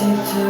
Jésus,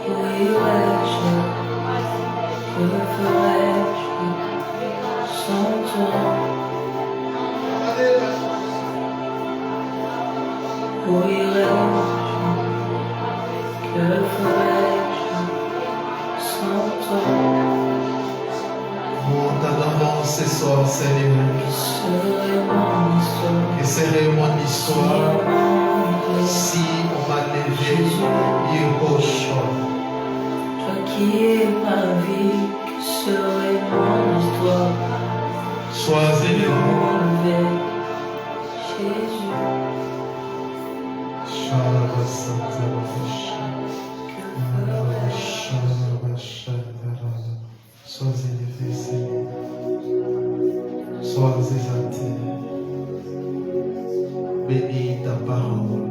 oui, Que serait mon histoire si on m'a levé Toi qui es ma vie, que serait mon histoire? Sois élevé, Jésus. sois élevé, Seigneur. Sois exalté. Bénis ta parole.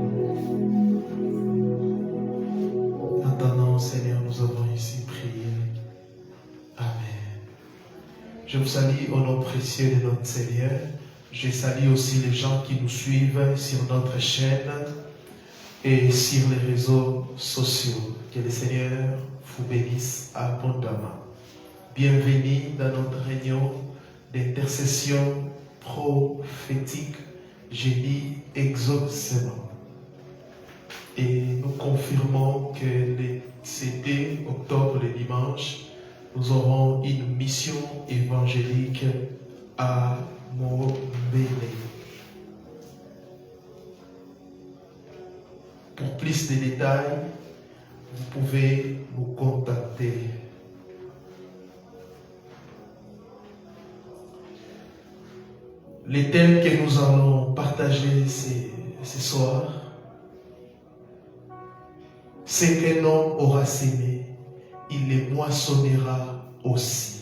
Maintenant, Seigneur, nous avons ici prié. Amen. Je vous salue au nom précieux de notre Seigneur. Je salue aussi les gens qui nous suivent sur notre chaîne et sur les réseaux sociaux. Que le Seigneur vous bénisse abondamment. Bienvenue dans notre réunion d'intercession prophétique, génie exaucement. Et nous confirmons que ces 2 octobre, le dimanche, nous aurons une mission évangélique à Montbéliard. Pour plus de détails, vous pouvez nous contacter. Les thèmes que nous allons partager ce soir, c'est qu'un homme aura sémé, il les moissonnera aussi.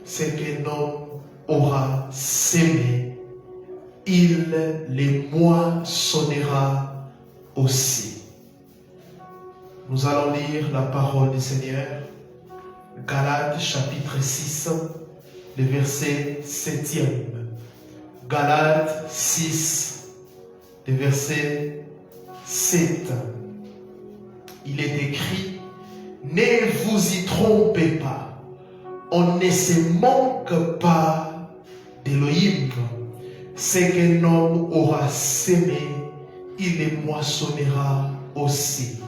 C'est qu'un homme aura sémé, il les moissonnera aussi. Nous allons lire la parole du Seigneur, Galates chapitre 6, le verset 7e. Galates 6, le verset 7. Il est écrit, ne vous y trompez pas, on ne se manque pas d'Élohim. C'est qu'un homme aura sémé, il les moissonnera aussi.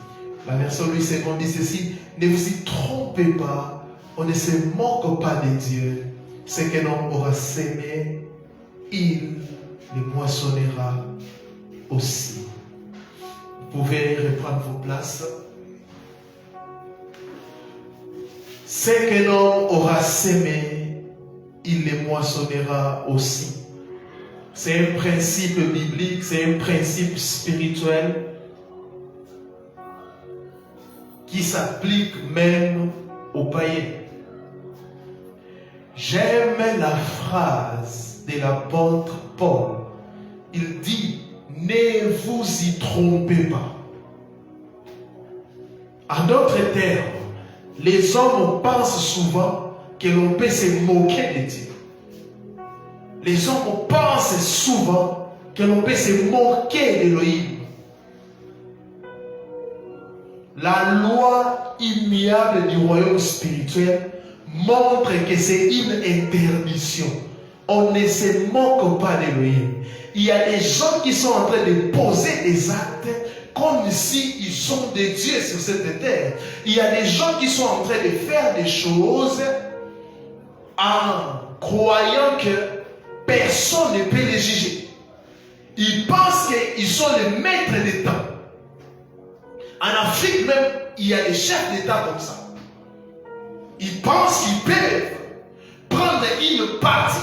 La version Louis II dit ceci, ne vous y trompez pas, on ne se manque pas de Dieu. C'est qu'un homme aura sémé, il les moissonnera aussi. Vous pouvez reprendre vos places. C'est qu'un homme aura sémé, il les moissonnera aussi. C'est un principe biblique, c'est un principe spirituel qui s'applique même aux païens. J'aime la phrase de l'apôtre Paul. Il dit, ne vous y trompez pas. En d'autres termes, les hommes pensent souvent que l'on peut se moquer de Dieu. Les hommes pensent souvent que l'on peut se moquer d'Élohim. La loi immuable du royaume spirituel montre que c'est une interdiction. On ne se moque pas d'Élohim. Il y a des gens qui sont en train de poser des actes comme si ils sont des dieux sur cette terre. Il y a des gens qui sont en train de faire des choses en croyant que personne ne peut les juger. Ils pensent qu'ils sont les maîtres d'État. En Afrique même, il y a des chefs d'État comme ça. Ils pensent qu'ils peuvent prendre une partie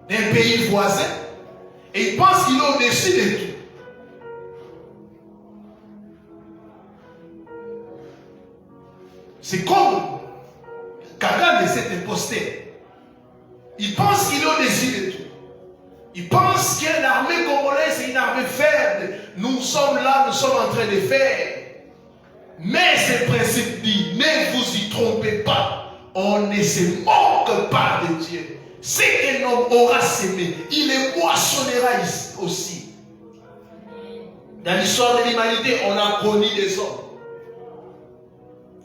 d'un pays voisin et ils pensent qu'ils ont au-dessus de tout. C'est comme Kagame, cet imposteur. Ils pensent qu'ils ont au-dessus de tout. Ils pensent que l'armée congolaise est une armée faible. Nous sommes là, nous sommes en train de faire. Mais ce principe dit, ne vous y trompez pas. On ne se moque pas de Dieu. C'est qu'un homme aura sémé, il les moissonnera aussi. Dans l'histoire de l'humanité, on a connu des hommes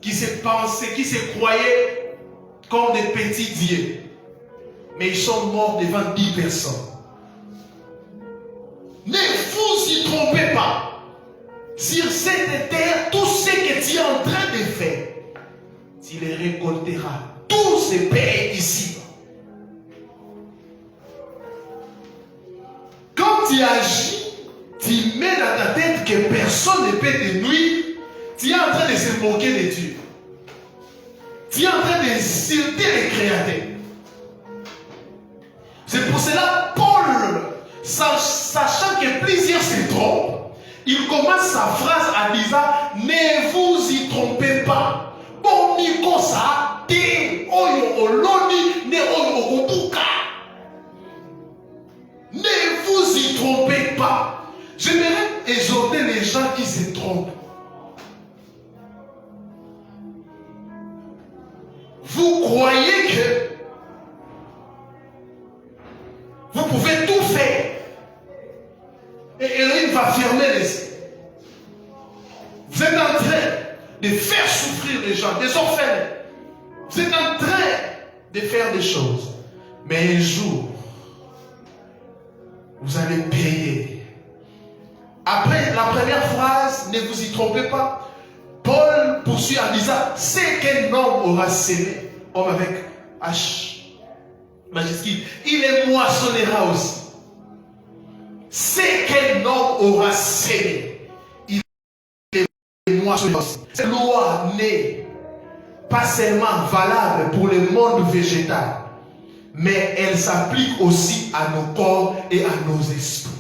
qui se pensaient, qui se croyaient comme des petits dieux. Mais ils sont morts devant 10 personnes. Ne vous y trompez pas. Sur cette terre, tout ce que tu es en train de faire, tu les récolteras. Tous ces pays ici. tu agis, tu mets dans ta tête que personne ne peut te nuire, tu es en train de se moquer de Dieu. Tu es en train d'insulter les créateurs. C'est pour cela, Paul, sachant que plusieurs se trompent, il commence sa phrase en disant « Ne vous y trompez pas. Bon, Nico, ça, te, oyo, oloni, ne, oyo, obuka. Ne vous y trompez pas. » J'aimerais exhorter les gens qui se trompent. Vous croyez que vous pouvez tout faire et Elohim va fermer les yeux. Vous êtes en train de faire souffrir les gens, des orphelins. Vous êtes en train de faire des choses. Mais un jour, vous allez payer. Après la première phrase, ne vous y trompez pas. Paul poursuit en disant, c'est qu'un homme aura sémé, homme avec H majuscule, il les moissonnera aussi. C'est qu'un homme aura sémé, il les moissonnera aussi. Cette loi n'est pas seulement valable pour le monde végétal, mais elle s'applique aussi à nos corps et à nos esprits.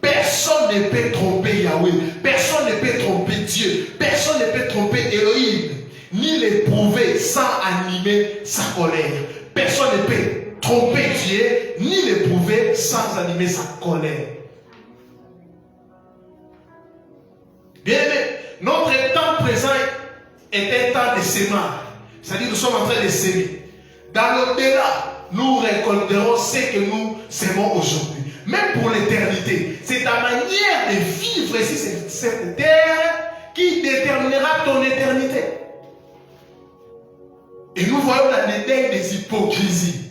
Personne ne peut tromper Yahweh, personne ne peut tromper Dieu, personne ne peut tromper Elohim, ni l'éprouver sans animer sa colère. Personne ne peut tromper Dieu, ni l'éprouver sans animer sa colère. Bien aimé, notre temps présent est un temps de sémage. C'est-à-dire nous sommes en train de s'aimer. Dans l'au-delà, nous récolterons ce que nous sémons aujourd'hui. Même pour l'éternité, c'est ta manière de vivre ici, cette terre, qui déterminera ton éternité. Et nous voyons la détail des hypocrisies.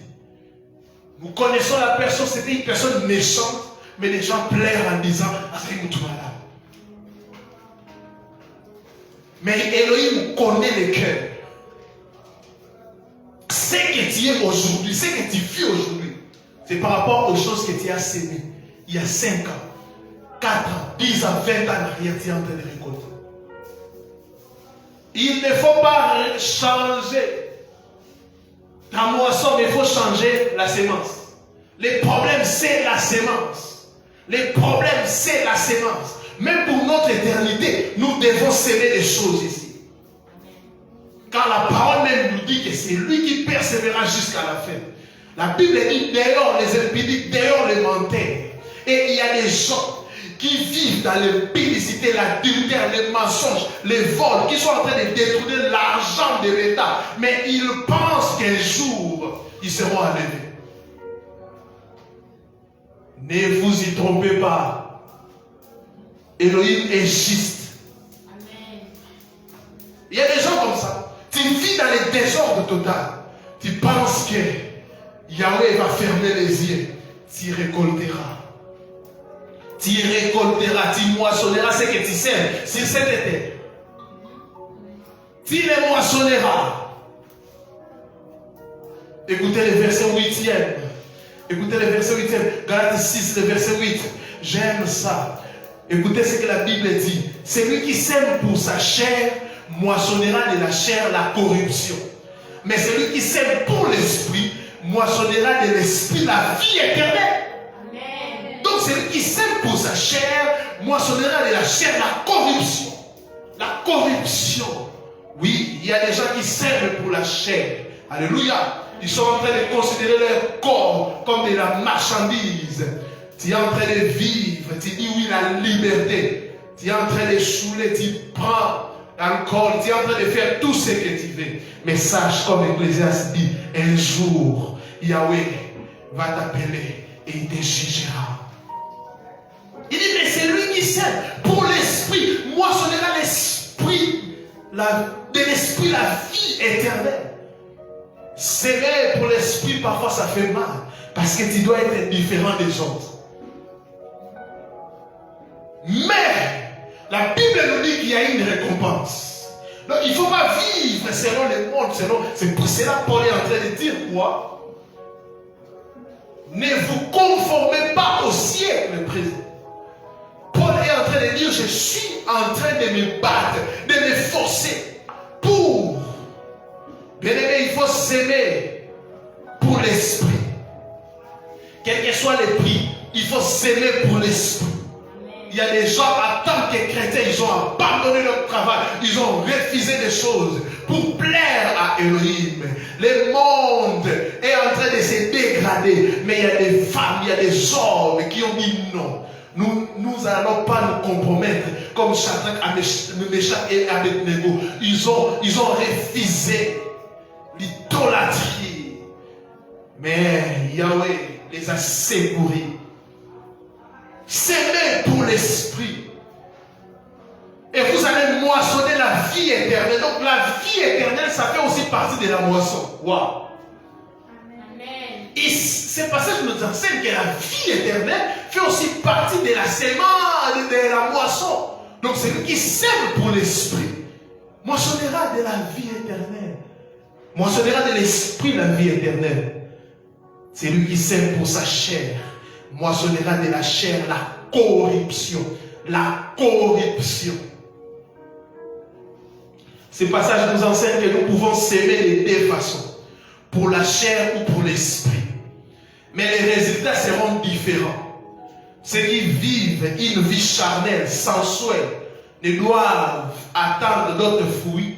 Nous connaissons la personne, c'était une personne méchante, mais les gens pleurent en disant, ah, c'est une là. Mais Elohim connaît les cœurs. Ce que tu es aujourd'hui, ce que tu vis aujourd'hui, c'est par rapport aux choses que tu as sémées il y a 5 ans, 4 ans, 10 ans, 20 ans en arrière, tu es en train de récolter. Il ne faut pas changer ta moisson, mais il faut changer la sémence. Les problèmes, c'est la sémence. Les problèmes, c'est la sémence. Même pour notre éternité, nous devons s'aimer des choses ici. Car la parole même nous dit que c'est lui qui persévérera jusqu'à la fin. La Bible dit d'ailleurs les impudiques, d'ailleurs les menteurs. Et il y a des gens qui vivent dans l'impudicité, l'adultère, les mensonges, les vols, qui sont en train de détourner l'argent de l'État. Mais ils pensent qu'un jour, ils seront enlevés. Ne vous y trompez pas. Elohim est juste. Amen. Il y a des gens comme ça. Tu vis dans le désordre total. Tu penses que Yahweh va fermer les yeux. Tu récolteras. Tu récolteras, tu moissonneras ce que tu sèmes sur cette terre. Tu les moissonneras. Écoutez le verset 8e. Écoutez le verset 8e. Galates 6, le verset 8. J'aime ça. Écoutez ce que la Bible dit. Celui qui sème pour sa chair moissonnera de la chair la corruption. Mais celui qui sème pour l'esprit moissonnera de l'esprit la vie éternelle. Amen. Donc celui qui sème pour sa chair moissonnera de la chair la corruption. La corruption. Oui, il y a des gens qui sèment pour la chair. Alléluia. Ils sont en train de considérer leur corps comme de la marchandise. Tu es en train de vivre, tu dis oui la liberté. Tu es en train de chouler, tu prends encore, tu es en train de faire tout ce que tu veux. Mais sache, comme Ecclésiaste dit, un jour, Yahweh va t'appeler et il te jugera. Il dit, mais c'est lui qui sème pour l'esprit. Moissonnera l'esprit, de l'esprit la vie éternelle. S'aimer pour l'esprit, parfois ça fait mal. Parce que tu dois être différent des autres. Mais la Bible nous dit qu'il y a une récompense. Donc il ne faut pas vivre selon le monde. C'est pour cela Paul est en train de dire quoi? Ne vous conformez pas au siècle présent. Paul est en train de dire, je suis en train de me battre, de me forcer pour. Bien aimé, il faut s'aimer pour l'esprit. Quel que soit le prix, il faut s'aimer pour l'esprit. Il y a des gens, en tant que chrétiens, ils ont abandonné leur travail, ils ont refusé des choses pour plaire à Elohim. Le monde est en train de se dégrader, mais il y a des femmes, il y a des hommes qui ont dit non. Nous n'allons pas nous compromettre comme Shadrach, Meshach et Abednego. Ils ont refusé l'idolâtrie. Mais Yahweh les a secourus. S'aimer pour l'esprit. Et vous allez moissonner la vie éternelle. Donc la vie éternelle, ça fait aussi partie de la moisson. Waouh. Et c'est parce que je nous enseigne que la vie éternelle fait aussi partie de la sémence, de la moisson. Donc celui qui sème pour l'esprit moissonnera de la vie éternelle. Moissonnera de l'esprit la vie éternelle. Celui qui sème pour sa chair moissonnera de la chair la corruption. La corruption. Ce passage nous enseigne que nous pouvons s'aimer de deux façons. Pour la chair ou pour l'esprit. Mais les résultats seront différents. Ceux qui vivent une vie charnelle, sensuelle, ne doivent attendre d'autres fruits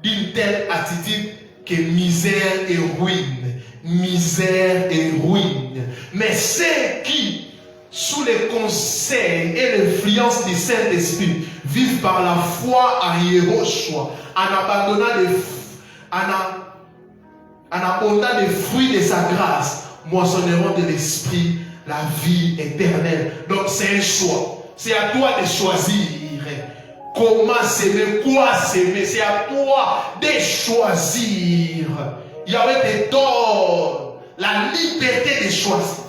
d'une telle attitude que misère et ruine. Misère et ruine. Mais ceux qui, sous les conseils et l'influence du Saint-Esprit, vivent par la foi en Yehoshua, en abondant des fruits de sa grâce, moissonneront de l'esprit la vie éternelle. Donc c'est un choix. C'est à toi de choisir comment s'aimer, quoi s'aimer. C'est à toi de choisir. Yahweh te donne la liberté de choisir.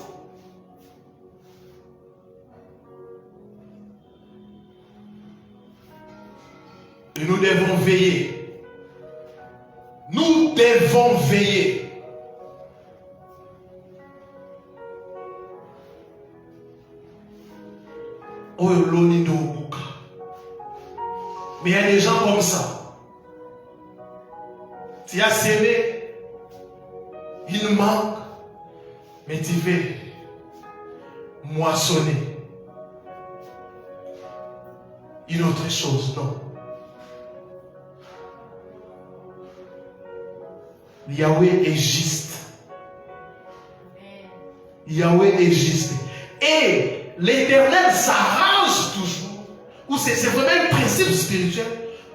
Et nous devons veiller. Nous devons veiller. Mais il y a des gens comme ça. Tu as sémé, il manque, mais tu veux moissonner une autre chose, non. Yahweh est juste. Yahweh est juste. Et l'Éternel s'arrange toujours. Ou c'est vraiment un principe spirituel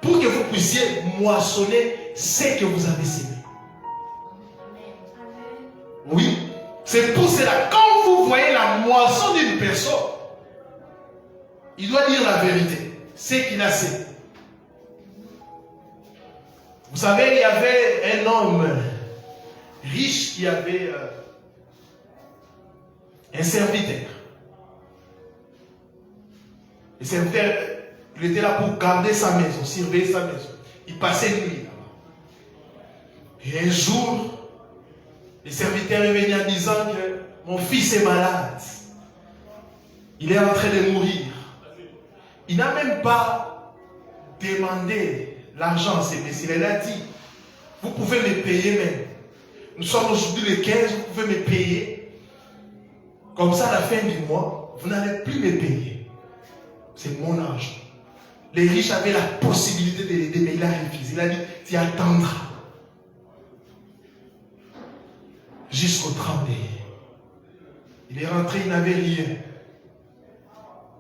pour que vous puissiez moissonner ce que vous avez sémé. Oui. C'est pour cela, quand vous voyez la moisson d'une personne, il doit dire la vérité. C'est qu'il a sémé. Vous savez, il y avait un homme riche qui avait un serviteur. Le serviteur, il était là pour garder sa maison, surveiller sa maison. Il passait une nuit là-bas. Et un jour, le serviteur est venu en disant que mon fils est malade. Il est en train de mourir. Il n'a même pas demandé l'argent, c'est monsieur. Il a dit, vous pouvez me payer même. Nous sommes aujourd'hui le 15, vous pouvez me payer. Comme ça, à la fin du mois, vous n'allez plus me payer. C'est mon argent. Les riches avaient la possibilité de l'aider, mais il a refusé. Il a dit, tu attendras. Jusqu'au 30. Il est rentré, il n'avait rien.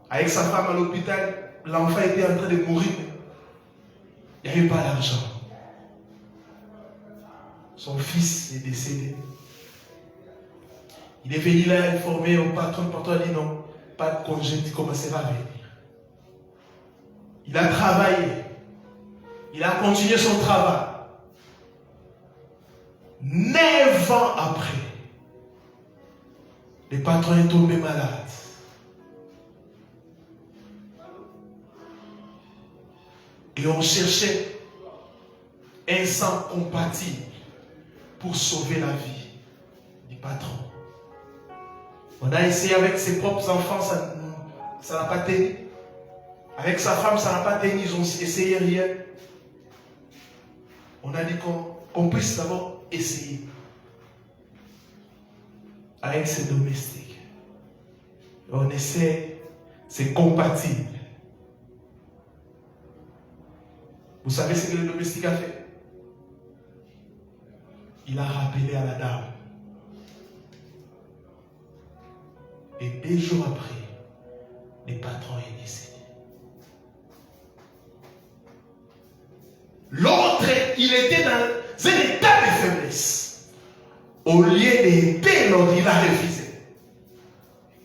Avec sa femme à l'hôpital, l'enfant était en train de mourir. Il n'y avait pas d'argent. Son fils est décédé. Il est venu là informer au patron. Le patron a dit non, pas de congé, tu commenceras à venir. Il a travaillé. Il a continué son travail. 9 ans après, le patron est tombé malade. Et on cherchait un sang compatible pour sauver la vie du patron. On a essayé avec ses propres enfants, ça n'a pas tenu. Avec sa femme, ça n'a pas tenu, ils ont essayé rien. On a dit qu'on puisse d'abord essayer. Avec ses domestiques. On essaie, c'est compatible. Vous savez ce que le domestique a fait? Il a rappelé à la dame. Et 2 jours après, le patron est décédé. L'autre, il était dans un état de faiblesse. Au lieu d'aider l'autre, il a refusé.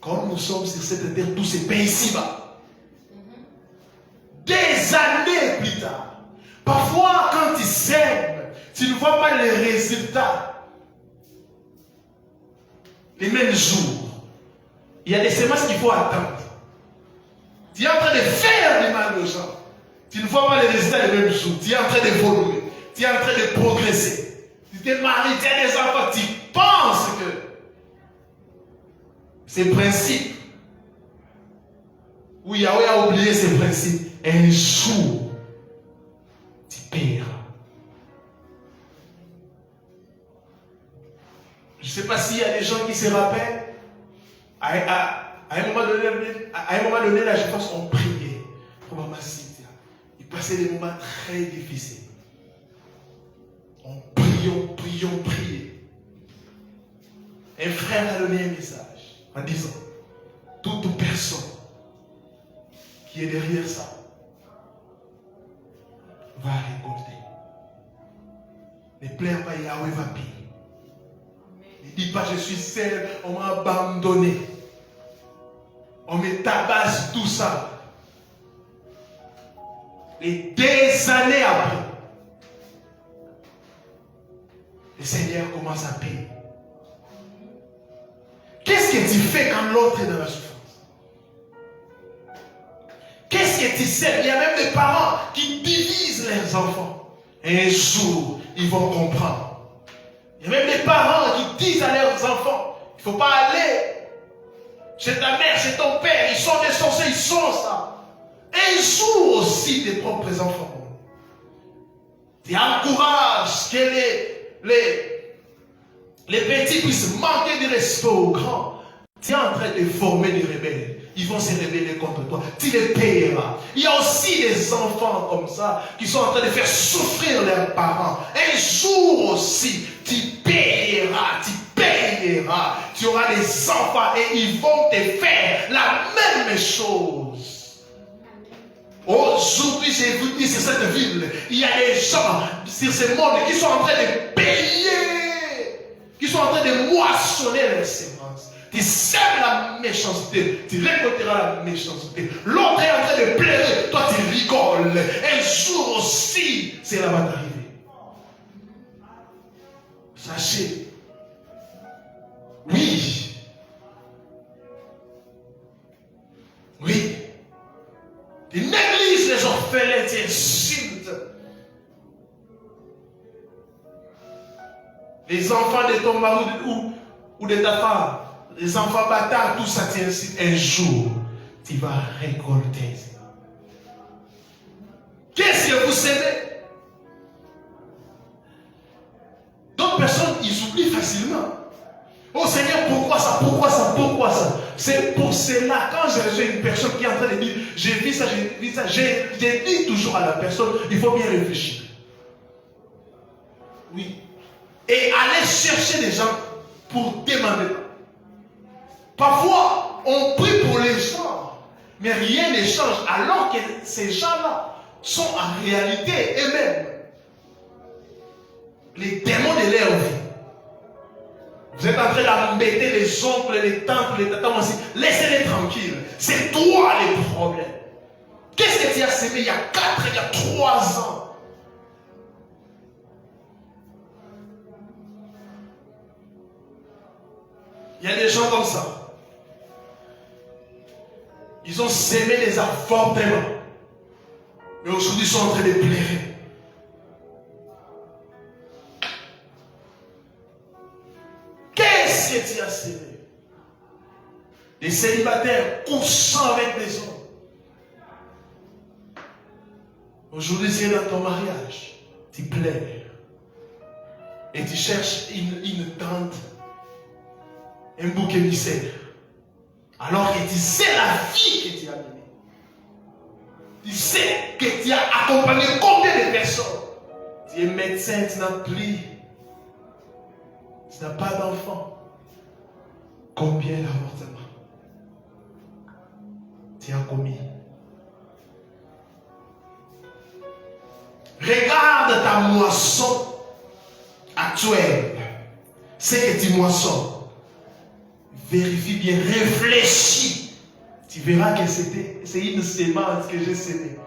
Quand nous sommes sur cette terre, tout se paye ici-bas. Des années plus tard, parfois quand tu sèmes, tu ne vois pas les résultats les mêmes jours. Il y a des semences qu'il faut attendre. Tu es en train de faire du mal aux gens. Tu ne vois pas les résultats les mêmes jours. Tu es en train d'évoluer. Tu es en train de progresser. Tu t'es marié, tu as des enfants. Tu penses que ces principes, où Yahweh a oublié ces principes, un jour, tu paieras. Je ne sais pas s'il y a des gens qui se rappellent, à un moment donné, là, je pense qu'on priait pour Maman Cynthia. Il passait des moments très difficiles. On priait. Un frère a donné un message en disant, toute personne qui est derrière ça va récolter. Ne pleure pas, Yahweh va payer. Ne dis pas, je suis seul, on m'a abandonné. On me tabasse tout ça. Et des années après, le Seigneur commence à payer. Qu'est-ce que tu fais quand l'autre est dans la souffrance? Qu'est-ce que tu sais? Il y a même des parents qui divisent leurs enfants. Et un jour, ils vont comprendre. Il y a même des parents qui disent à leurs enfants, il ne faut pas aller chez ta mère, chez ton père, ils sont des sorciers, ils sont ça. Un jour aussi des propres enfants. Tu encourages que les petits puissent manquer de respect aux grands. Tu es en train de former des rebelles. Ils vont se rebeller contre toi. Tu les payeras. Il y a aussi des enfants comme ça qui sont en train de faire souffrir leurs parents. Un jour aussi, tu payeras. Tu auras des enfants et ils vont te faire la même chose. Aujourd'hui, j'ai vu sur cette ville, il y a des gens sur ce monde qui sont en train de payer, qui sont en train de moissonner les semences. Tu sèmes la méchanceté, tu récolteras la méchanceté. L'autre est en train de pleurer, toi tu rigoles. Un jour aussi, cela va t'arriver. Sachez. Oui. Tu négliges les orphelins, tu insultes. Les enfants de ton mari ou de ta femme, les enfants bâtards, tout ça, tu insultes. Un jour, tu vas récolter. Qu'est-ce que vous savez? D'autres personnes, ils oublient facilement. Oh Seigneur, pourquoi ça? C'est pour cela, quand j'ai une personne qui est en train de dire, j'ai vu ça, j'ai dit toujours à la personne, il faut bien réfléchir. Oui. Et aller chercher des gens pour demander. Parfois, on prie pour les gens, mais rien ne change, alors que ces gens-là sont en réalité eux-mêmes les démons de leur vie. Vous êtes en train d'embêter les oncles, les tantes, les tatas aussi. Laissez-les tranquilles. C'est toi les problèmes. Qu'est-ce que tu as sémé il y a 4, il y a 3 ans? Il y a des gens comme ça. Ils ont sémé les avortements. Mais aujourd'hui, ils sont en train de pleurer. Qu'est-ce que tu as sémé? Des célibataires couchant avec des hommes. Aujourd'hui, tu es dans ton mariage, tu pleures. Et tu cherches une tante, un bouc émissaire. Alors que tu sais la vie que tu as donnée. Tu sais que tu as accompagné combien de personnes. Tu es médecin, tu n'as plus. Tu n'as pas d'enfant. Combien d'avortements tu as commis? Regarde ta moisson actuelle. C'est que tu moissonnes. Vérifie bien, réfléchis. Tu verras que c'est une sémence que j'ai sémée.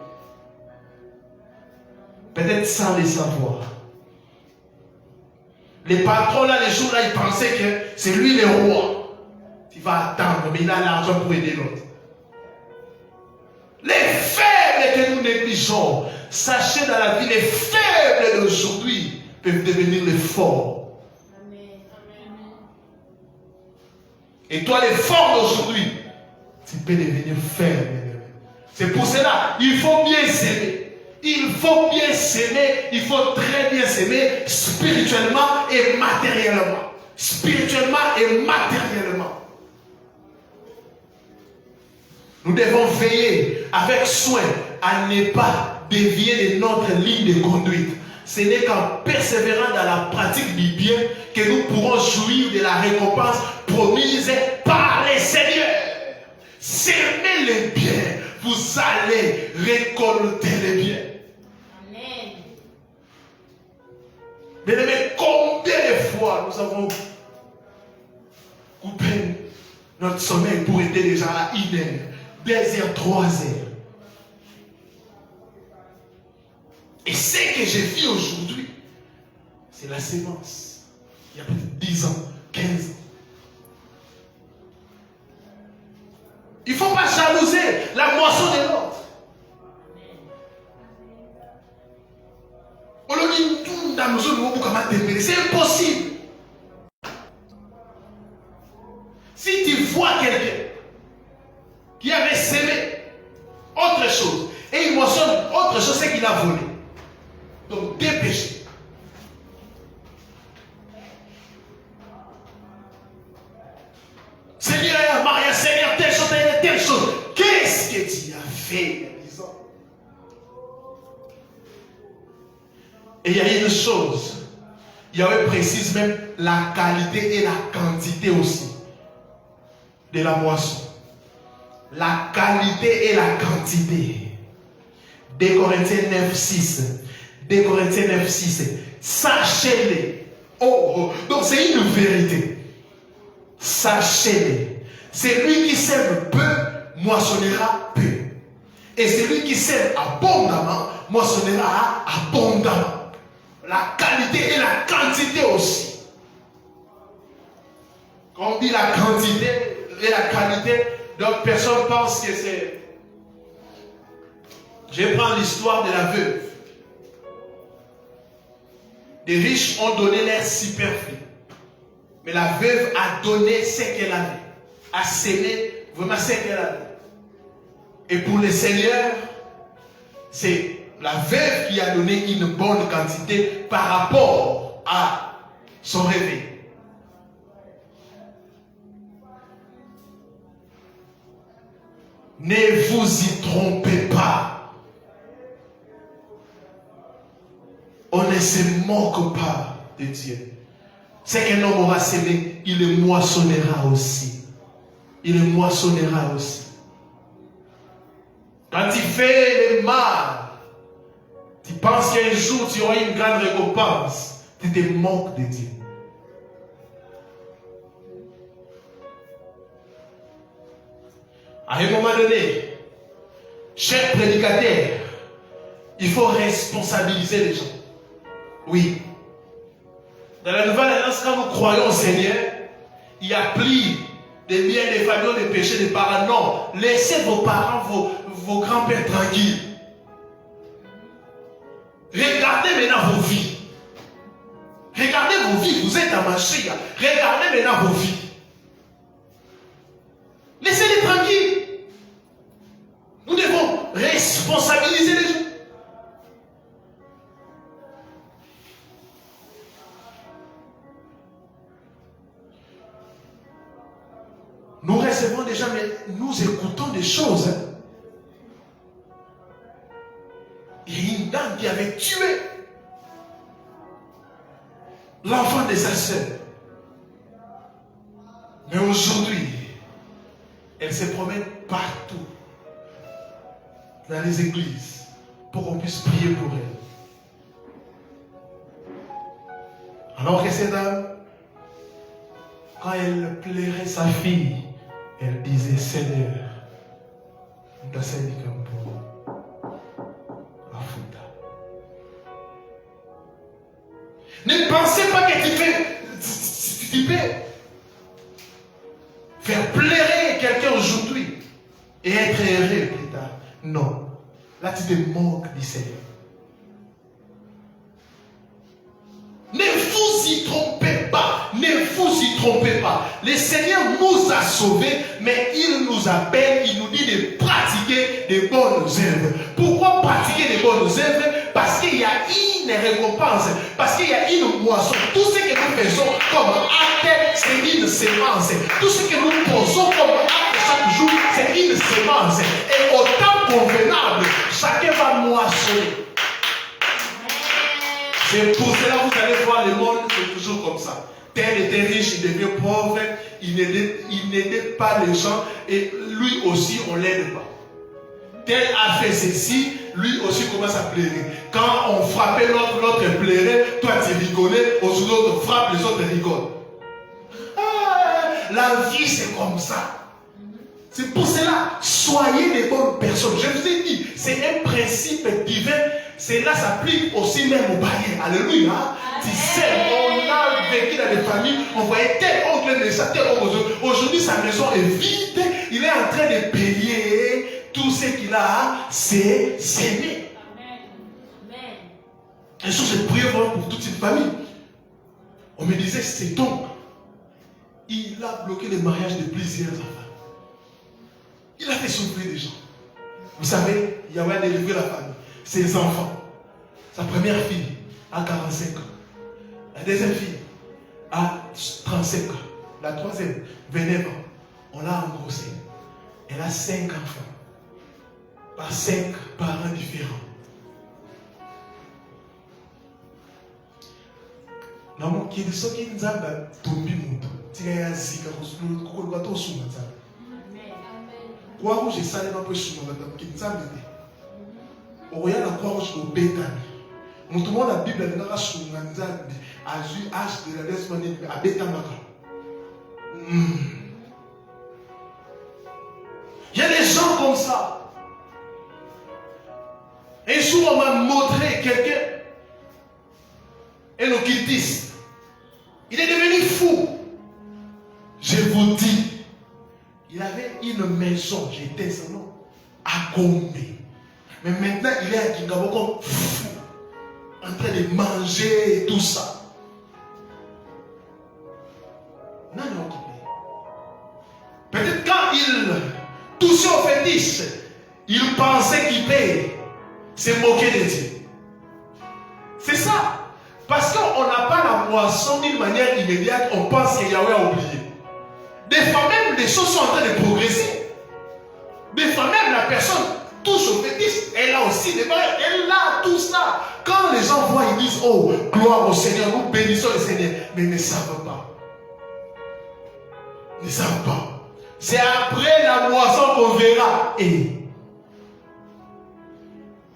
Peut-être sans le savoir. Les patrons là, les jours là, ils pensaient que c'est lui le roi. Tu vas attendre, mais il a l'argent pour aider l'autre. Les faibles que nous négligeons, sachez dans la vie, les faibles d'aujourd'hui peuvent devenir les forts. Et toi, les forts d'aujourd'hui, tu peux devenir faible. C'est pour cela, il faut bien s'aimer. Il faut bien s'aimer, il faut très bien s'aimer spirituellement et matériellement. Spirituellement et matériellement. Nous devons veiller avec soin à ne pas dévier de notre ligne de conduite. Ce n'est qu'en persévérant dans la pratique du bien que nous pourrons jouir de la récompense promise par les seigneurs. Semez le bien, vous allez récolter le bien. Amen. Mais combien de fois nous avons coupé notre sommeil pour aider les gens à 1 heure, 2 heures, 3 heures. Et ce que j'ai vu aujourd'hui, c'est la sémence. Il y a peut-être 10 ans, 15 ans. Il ne faut pas jalouser la moisson de l'autre. C'est impossible. Si tu vois quelqu'un qui avait sémé autre chose et il moissonne autre chose, c'est qu'il a volé. Donc dépêchez. Seigneur, Maria, Seigneur, telle chose. Qu'est-ce que tu as fait, disons? Et il y a une chose. Yahweh précise même la qualité et la quantité aussi de la moisson. La qualité et la quantité. 2 Corinthiens 9, 6. 2 Corinthiens 9, 6. Sachez-les. Donc c'est une vérité. Sachez-les. Celui qui sème peu, moissonnera peu. Et celui qui sème abondamment, moissonnera abondamment. La qualité et la quantité aussi. Quand on dit la quantité et la qualité, d'autres personnes pensent que c'est... Je prends l'histoire de la veuve. Les riches ont donné leur superflu. Mais la veuve a donné ce qu'elle avait. A sémé vraiment ce qu'elle avait. Et pour le Seigneur, c'est la veuve qui a donné une bonne quantité par rapport à son réveil. Ne vous y trompez pas. On ne se moque pas de Dieu. C'est qu'un homme aura sémé, il le moissonnera aussi. Il le moissonnera aussi. Quand tu fais le mal, tu penses qu'un jour tu auras une grande récompense, tu te moques de Dieu. À un moment donné, cher prédicateur, il faut responsabiliser les gens. Oui. Dans la nouvelle alliance, quand nous croyons au Seigneur, il n'y a plus de biens, de familles, de péchés, de parents. Non. Laissez vos parents, vos grands-pères tranquilles. Regardez maintenant vos vies. Regardez vos vies. Vous êtes à Machia. Regardez maintenant vos vies. Ne Nous recevons déjà, mais nous écoutons des choses. Hein. Il y a une dame qui avait tué l'enfant de sa sœur. Mais aujourd'hui, elle se promène partout dans les églises pour qu'on puisse prier pour elle. Alors que cette dame, quand elle plairait sa fille, elle disait, Seigneur, ne pensez pas que tu peux faire pleurer quelqu'un aujourd'hui et être heureux plus tard. Non. Là, tu te manques du Seigneur. Ne vous y trompez pas. Ne vous y trompez pas. Le Seigneur nous a sauvés, mais il nous appelle, il nous dit de pratiquer des bonnes œuvres. Pourquoi pratiquer des bonnes œuvres? Parce qu'il y a une récompense, parce qu'il y a une moisson. Tout ce que nous faisons comme acte, c'est une sémence. Tout ce que nous posons comme acte chaque jour, c'est une sémence. Et au temps convenable, chacun va moissonner. C'est pour cela que vous allez voir le monde, c'est toujours comme ça. Tel était riche, il devient pauvre, il n'aidait pas les gens, et lui aussi, on ne l'aide pas. Tel a fait ceci, lui aussi commence à pleurer. Quand on frappait l'autre, l'autre pleurait, toi tu rigolais, aujourd'hui l'autre frappe, les autres rigolent. Ah, la vie c'est comme ça. C'est pour cela, soyez des bonnes personnes. Je vous ai dit, c'est un principe divin. Cela s'applique aussi même au bail. Alléluia. Tu sais, on a vécu dans des familles, on voyait tel oncle de ça, tel oncle. Aujourd'hui, sa maison est vide. Il est en train de payer tout ce qu'il a, c'est s'aimer. Un jour, j'ai prié pour toute une famille. On me disait, c'est donc, il a bloqué le mariage de plusieurs enfants. Il a fait souffrir des gens. Vous savez, il y avait délivré la famille. Ses enfants. Sa première fille a 45 ans. La deuxième fille a 35 ans. La troisième, 29 ans. On l'a engrossée. Elle a 5 enfants. Par 5 parents différents. Non, qui est ce qui nous a tombé mundo. Tu as zika, tu as tout sous notre. Quoi où j'ai salé ma poche sur notre qui nous a aidé. Au rien la croix au bétani. Nous trouvons la Bible dans la sur notre âge de la destinée à bétamaka. Il y a des gens comme ça. Un jour, on m'a montré quelqu'un, un occultiste. Il est devenu fou. Je vous dis, il avait une maison, j'étais son nom, à Gombe. Mais maintenant, il est à Kingabo comme fou, en train de manger et tout ça. Non, non, peut-être quand il touchait au fétiche, il pensait qu'il peut se moquer de Dieu. C'est ça. Parce qu'on n'a pas la moisson d'une manière immédiate, on pense que Yahweh a oublié. Des fois même, les choses sont en train de progresser. Des fois même, la personne touche au fétiche, elle a aussi des barrières, elle a tout ça. Quand les gens voient, ils disent, oh, gloire au Seigneur, nous bénissons le Seigneur. Mais ils ne savent pas. Ils ne savent pas. C'est après la moisson qu'on verra. Et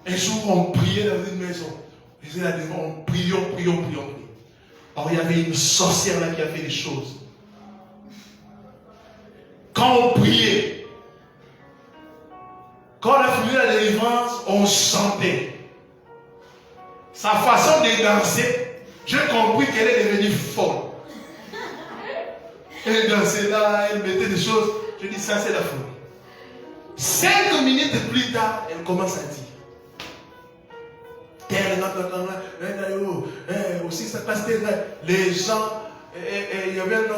un jour, on priait dans une maison. On prions. Or, il y avait une sorcière là qui a fait des choses. Quand on priait, quand on a fini la délivrance, on chantait. Sa façon de danser, j'ai compris qu'elle est devenue folle. Elle dansait là, elle mettait des choses. Je dis, ça c'est la folie. 5 minutes plus tard, elle commence à dire. Aussi ça passe les gens, il y avait un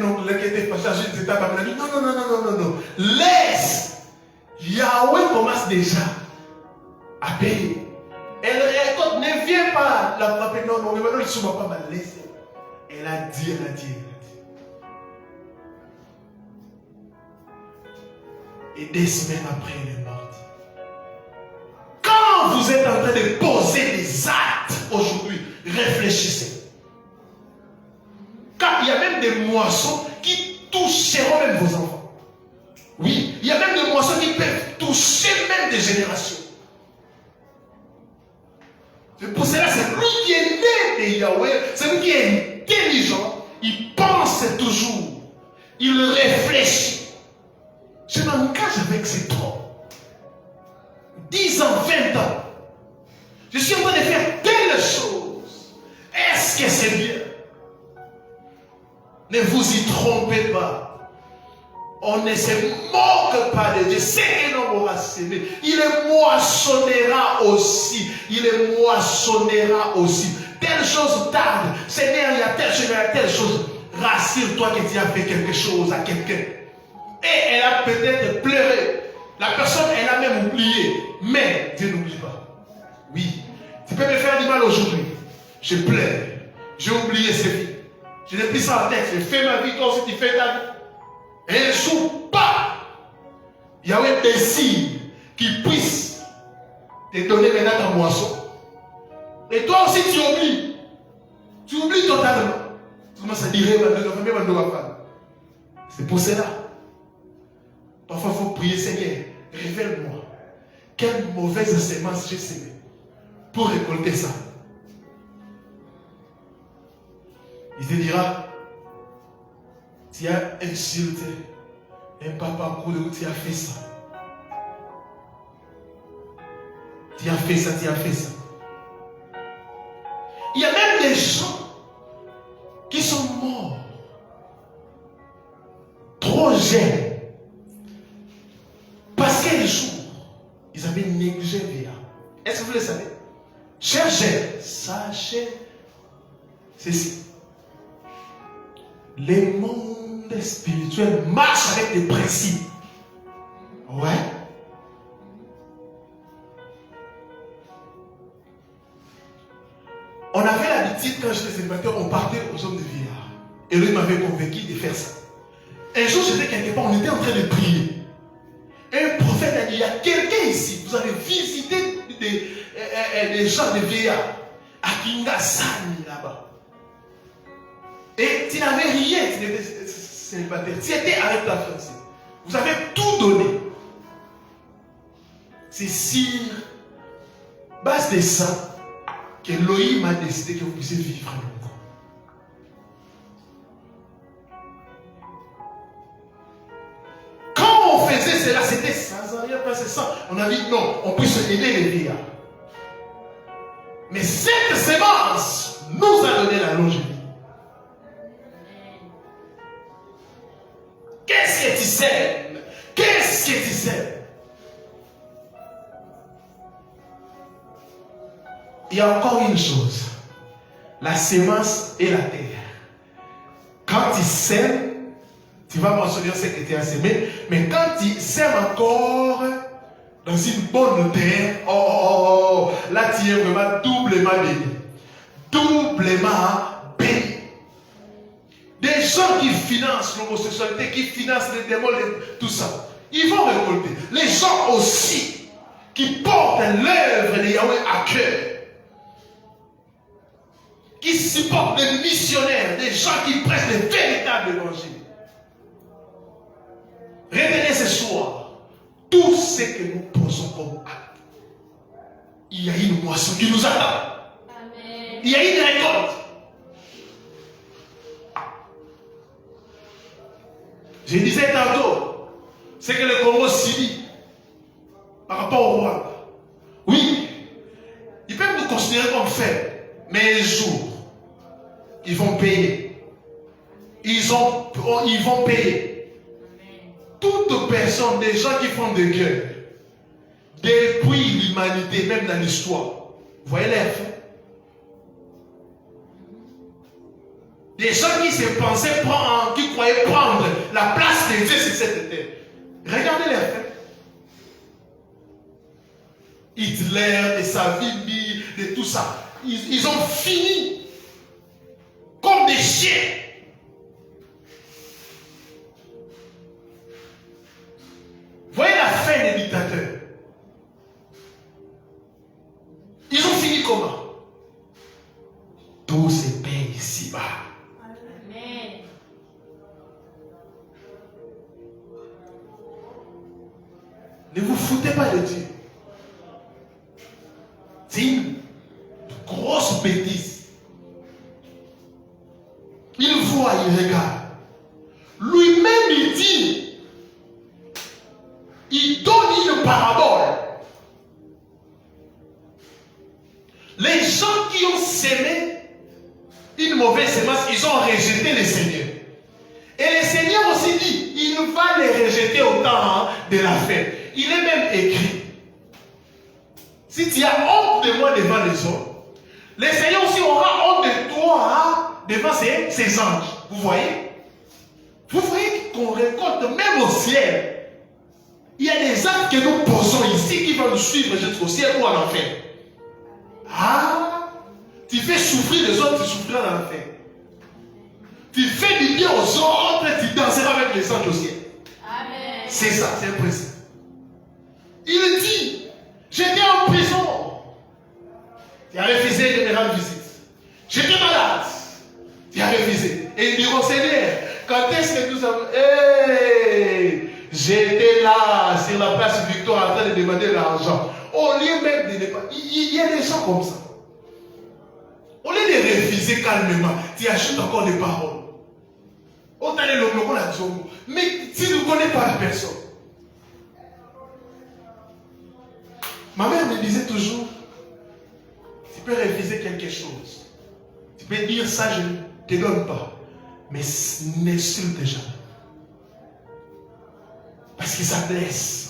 oncle qui était passé à une étape, il a dit non, laisse. Yahweh commence déjà à payer. Elle récolte, ne viens pas la frapper, non, ne va pas mal laisser. Elle a dit. Et des semaines après, elle est morte. Quand vous êtes en train de poser des actes aujourd'hui, réfléchissez. Car il y a même des moissons qui toucheront même vos enfants. Oui, il y a même des moissons qui peuvent toucher même des générations. C'est pour cela, c'est lui qui est né de Yahweh, c'est lui qui est intelligent, il pense toujours, il réfléchit. Je m'engage avec cet homme. 10 ans, 20 ans. Je suis en train de faire telle chose. Est-ce que c'est bien? Ne vous y trompez pas. On ne se moque pas de Dieu. C'est un homme aura semé. Il les moissonnera aussi. Il les moissonnera aussi. Telle chose tarde. Seigneur, il y a telle chose, il y a telle chose. Rassure-toi que tu as fait quelque chose à quelqu'un. Et elle a peut-être pleuré. La personne, elle a même oublié. Mais Dieu n'oublie pas. Oui. Tu peux me faire du mal aujourd'hui. Je pleure. J'ai oublié ces vies. Je n'ai plus ça en tête. J'ai fait ma vie comme si tu fais ta vie. Et elle ne joue pas. Il y a un décide qui puisse te donner maintenant ta moisson. Et toi aussi tu oublies. Tu oublies totalement. Tu commences à dire, c'est pour cela. Parfois il faut prier, Seigneur, révèle-moi quelle mauvaise sémence j'ai sémée pour récolter ça. Il te dira, tu as insulté un papa cool où tu as fait ça. Tu as fait ça, tu as fait ça. Il y a même des gens qui sont morts trop jeunes. Parce qu'un jour, ils avaient négligé VA. Est-ce que vous le savez? Chers jeunes, sachez ceci. Les mondes spirituels marchent avec des principes. Ouais. On avait l'habitude, quand j'étais célibataire, on partait aux hommes de vieillard. Et lui m'avait convaincu de faire ça. Un jour, j'étais quelque part, on était en train de prier. Et un prophète a dit, il y a quelqu'un ici, vous avez visité des gens de vieillard à Kingasani là-bas. Et tu n'avais rien, tu étais célibataire, tu étais avec ta fiancée. Vous avez tout donné. C'est sur base de ça que Elohim a décidé que vous puissiez vivre longtemps. Quand on faisait cela, c'était sans rien passer ça. On a dit non, on puisse aider les vieillards. Mais cette sémence nous a donné la longévité. Qu'est-ce que tu sèmes? Qu'est-ce que tu sèmes? Il y a encore une chose. La sémence et la terre. Quand tu sèmes, tu vas mentionner ce que tu as sémé. Mais quand tu sèmes encore dans une bonne terre, là tu es vraiment doublement béni. Doublement béni. Des gens qui financent l'homosexualité, qui financent les démons, tout ça, ils vont récolter. Les gens aussi qui portent l'œuvre de Yahweh à cœur, qui supportent les missionnaires, des gens qui prêchent les véritables évangiles. Retenez ce soir, tout ce que nous posons comme acte, il y a une moisson qui nous attend. Amen. Il y a une récolte. Je disais tantôt, c'est que le Congo subit par rapport au Rwanda. Oui, ils peuvent nous considérer comme faibles, mais un jour, ils vont payer. Ils vont payer. Toute personne, des gens qui font des guerres, depuis l'humanité, même dans l'histoire, vous voyez les faits? Des gens qui se pensaient prendre, qui croyaient prendre la place de Dieu sur cette terre. Regardez les faits. Hitler, de Savimbi, de tout ça. Ils ont fini comme des chiens. Vous voyez tout se paye ici-bas. Amen. Ne vous foutez pas de Dieu. C'est une grosse bêtise. Il voit, il regarde. Lui-même, il dit, il donne une parabole. Les gens qui ont sémé une mauvaise semence, ils ont rejeté le Seigneur. Et le Seigneur aussi dit, il va les rejeter au temps de la fête. Il est même écrit, si tu as honte de moi devant les hommes, le Seigneur aussi aura honte de toi devant ses anges. Vous voyez? Vous voyez qu'on récolte même au ciel. Il y a des actes que nous posons ici qui vont nous suivre jusqu'au ciel ou à l'enfer. Ah, tu fais souffrir les autres, tu souffriras dans l'enfer. Tu fais du bien aux autres, tu danseras avec les anges au ciel. Amen. C'est ça, c'est un principe. Il dit, j'étais en prison. Tu as refusé de me rendre visite. J'étais malade. Tu as refusé. Et il dit, oh Seigneur, quand est-ce que nous avons... Hey, j'étais là, sur la place Victoire, en train de demander l'argent. Au lieu même de ne pas... Il y a des gens comme ça. Au lieu de refuser calmement, tu ajoutes encore des paroles. Autant les locaux la dit. Mais tu ne connais pas la personne. Ma mère me disait toujours, tu peux refuser quelque chose. Tu peux dire ça, je ne te donne pas. Mais n'insulte jamais. Parce que ça blesse.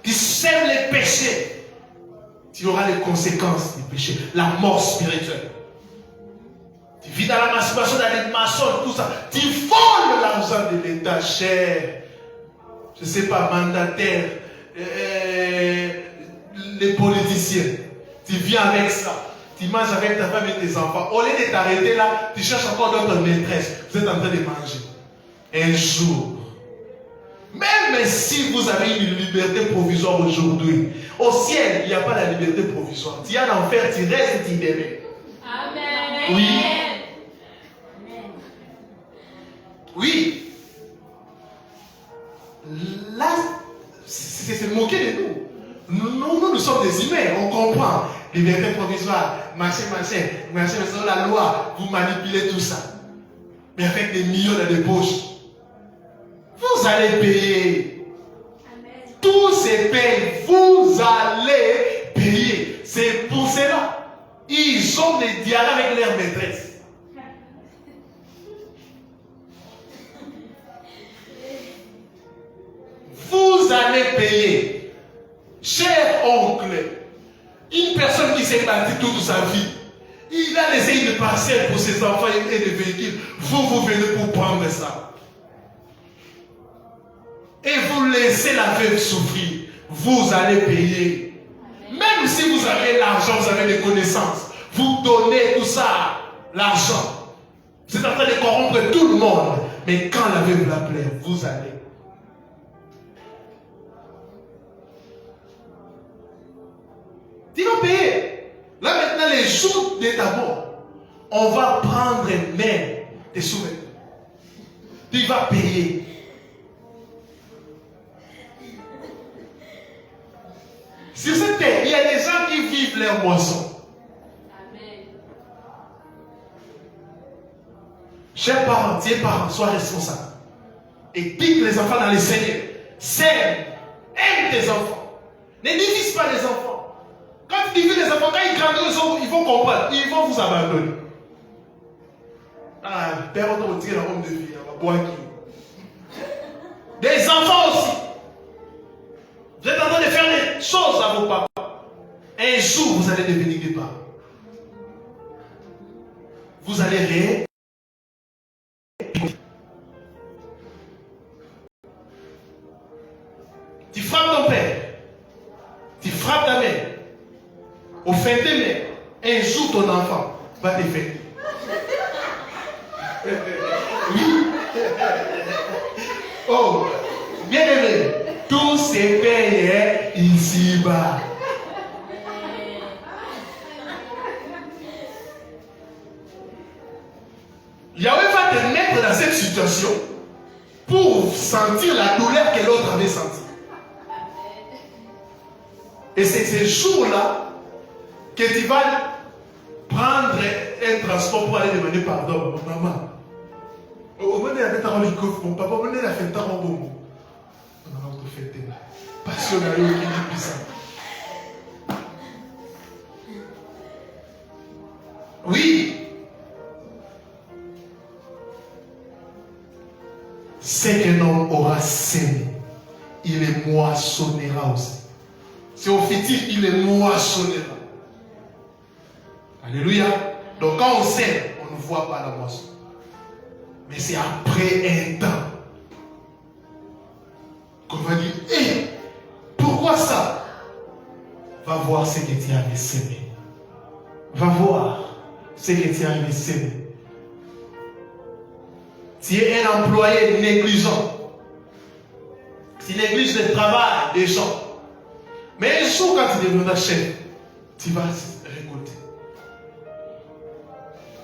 Tu sèmes les péchés, tu auras les conséquences des péchés, la mort spirituelle. Tu vis dans la masturbation, dans les maçons, tout ça. Tu voles l'argent de l'État cher. Je ne sais pas, mandataire, les politiciens. Tu viens avec ça. Tu manges avec ta femme et tes enfants. Au lieu de t'arrêter là, tu cherches encore d'autres maîtresses. Vous êtes en train de manger. Un jour, même si vous avez une liberté provisoire aujourd'hui, au ciel, il n'y a pas la liberté provisoire. Tu as l'enfer, tu restes, tu demeures. Amen. Oui. Amen. Oui. Là, c'est moquer de nous. Nous sommes des humains, on comprend. Liberté provisoire, machin, selon la loi, vous manipulez tout ça. Mais avec des millions dans les poches, vous allez payer. Amen. Tout se paye, vous allez payer. C'est pour cela. Ils ont des dialogues avec leurs maîtresses. Vous allez payer. Cher oncle, une personne qui s'est battue toute sa vie, il a laissé une parcelle pour ses enfants et des véhicules. Vous venez pour prendre ça. Et vous laissez la veuve souffrir. Vous allez payer. Même si vous avez l'argent, vous avez des connaissances, vous donnez tout ça, l'argent. Vous êtes en train de corrompre tout le monde. Mais quand la veuve l'appelait, vous allez. Tu vas payer. Là maintenant, les jours de ta mort, on va prendre même tes souvenirs. Tu vas payer. Sur cette terre, il y a des gens qui vivent leur moisson. Amen. Chers parents, tes parents, sois responsable. Et pique les enfants dans les Seigneur. Sème, aime tes enfants. Ne divise pas les enfants. Quand tu divises les enfants, quand ils grandiront, ils vont comprendre. Ils vont vous abandonner. Ah, père, on va tirer la homme de vie. On va boire qui? Des enfants aussi. Vous êtes en train de faire des choses à vos papas. Un jour, vous allez devenir des parents. Vous allez rire. Tu frappes ton père. Tu frappes ta mère. Au fin de mai, un jour ton enfant va te fêter. Oui. Oh, bien aimé, tout se paye Liba. Yahweh va te mettre dans cette situation pour sentir la douleur que l'autre avait sentie. Et c'est ces jours-là que tu vas prendre un transport pour aller demander pardon. Maman, au moment où il y avait un coffre, mon papa, au moment où il a fait un temps, bon. On a fait des passionnés qui dit ça. Oui. C'est qu'un homme aura semé, il les moissonnera aussi. C'est au fétif, il les moissonnera. Alléluia. Donc quand on sème, on ne voit pas la moisson. Mais c'est après un temps qu'on va dire, hé, pourquoi ça? Va voir ce que tu avais semé. Va voir ce que tu avais semé. Tu es un employé négligent. Tu négliges le travail des gens. Mais un jour, quand tu deviendras chef, tu vas récolter.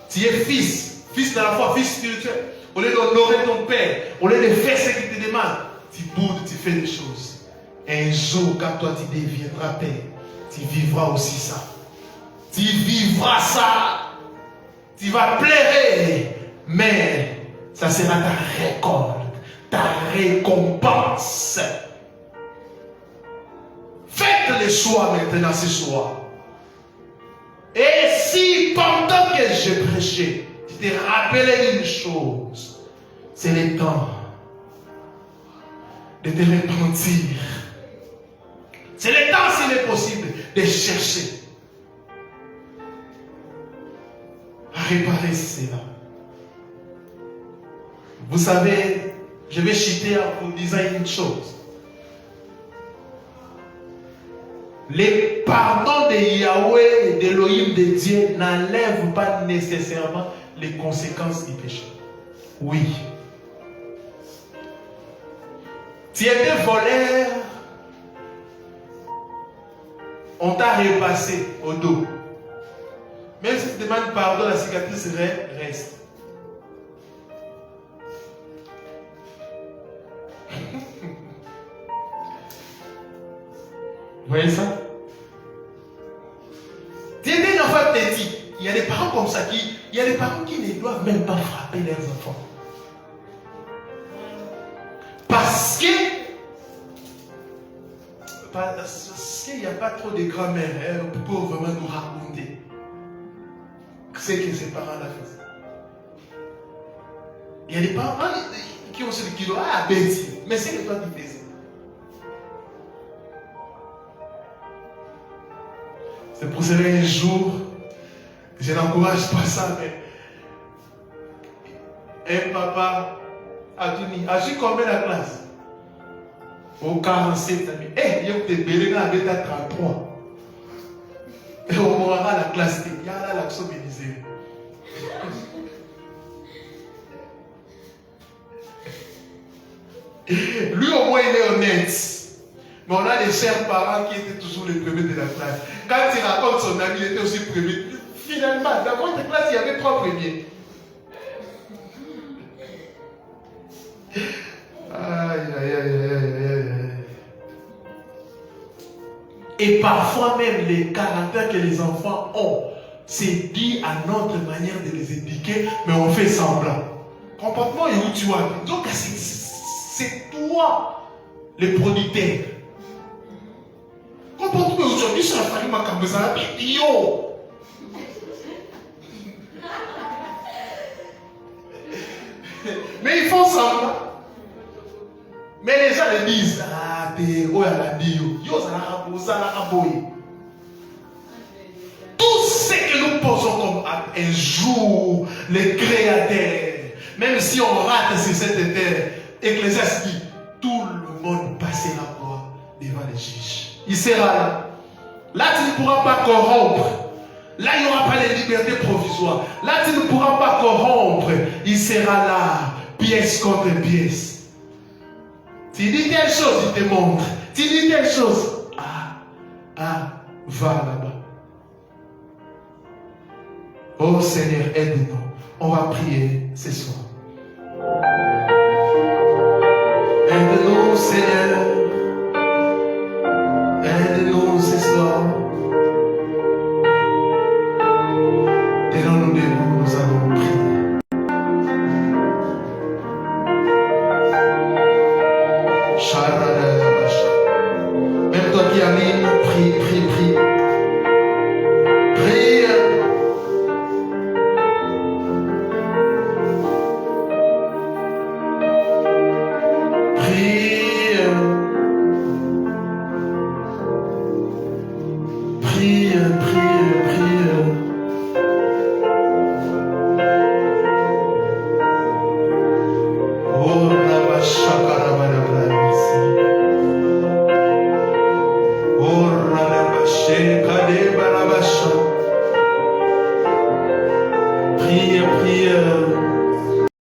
Tu es fils de la foi, fils spirituel. Au lieu d'honorer ton père, au lieu de faire ce qu'il te demande, tu boudes, tu fais des choses. Un jour, quand toi tu deviendras père, tu vivras aussi ça. Tu vivras ça. Tu vas pleurer, mais ça sera ta récolte, ta récompense. Faites le choix maintenant ce soir. Et si pendant que je prêchais, tu te rappelais une chose, c'est le temps de te repentir. C'est le temps, s'il est possible, de chercher à réparer cela. Vous savez, je vais chuter en vous disant une chose. Les pardons de Yahweh et d'Elohim de Dieu n'enlèvent pas nécessairement les conséquences du péché. Oui. Tu étais voleur, on t'a repassé au dos. Même si tu demandes pardon, la cicatrice reste. Vous voyez ça? Tu es un enfant petit. Il y a des parents comme ça il y a des parents qui ne doivent même pas frapper leurs enfants. Parce qu'il n'y a pas trop de grand-mère pour vraiment nous raconter ce que ses parents l'ont fait. Il y a des parents qui ont ce qui doivent bêtise, mais c'est le toi qui fais ça. C'est pour cela un jour, je n'encourage pas ça, mais un papa a dit combien la classe? Au 47 amis. Il y a des bébés avec la 33. Et on mourra la classe. Il y a là l'action bénisée. Lui au moins il est honnête. Mais on a des chers parents qui étaient toujours les premiers de la classe. Quand il raconte son ami, il était aussi premier. Finalement, dans votre classe, il y avait 3 premiers. Aïe, aïe, aïe, aïe, aïe. Et parfois même les caractères que les enfants ont, c'est dit à notre manière de les éduquer, mais on fait semblant. Comportement et où tu as. Donc c'est toi le producteur. Comportement aujourd'hui, ça a fallu ma cabeza. Yo! Mais ils font semblant. Mais les gens les disent, tout ce que nous posons comme acte, un jour, le Créateur, même si on rate sur cette terre, Ecclésiaste dit, tout le monde passera quoi devant les juges. Il sera là. Là, tu ne pourras pas corrompre. Là, il n'y aura pas de liberté provisoire. Là, tu ne pourras pas corrompre. Il sera là, pièce contre pièce. Tu dis telle chose, il te montre. Tu dis telle chose. Va là-bas. Oh Seigneur, aide-nous. On va prier ce soir. Aide-nous, Seigneur. Aide-nous ce soir. Tenons-nous debout, nous allons prier. Même toi qui anime, prie, prie, prie. Prie. Priez, priez.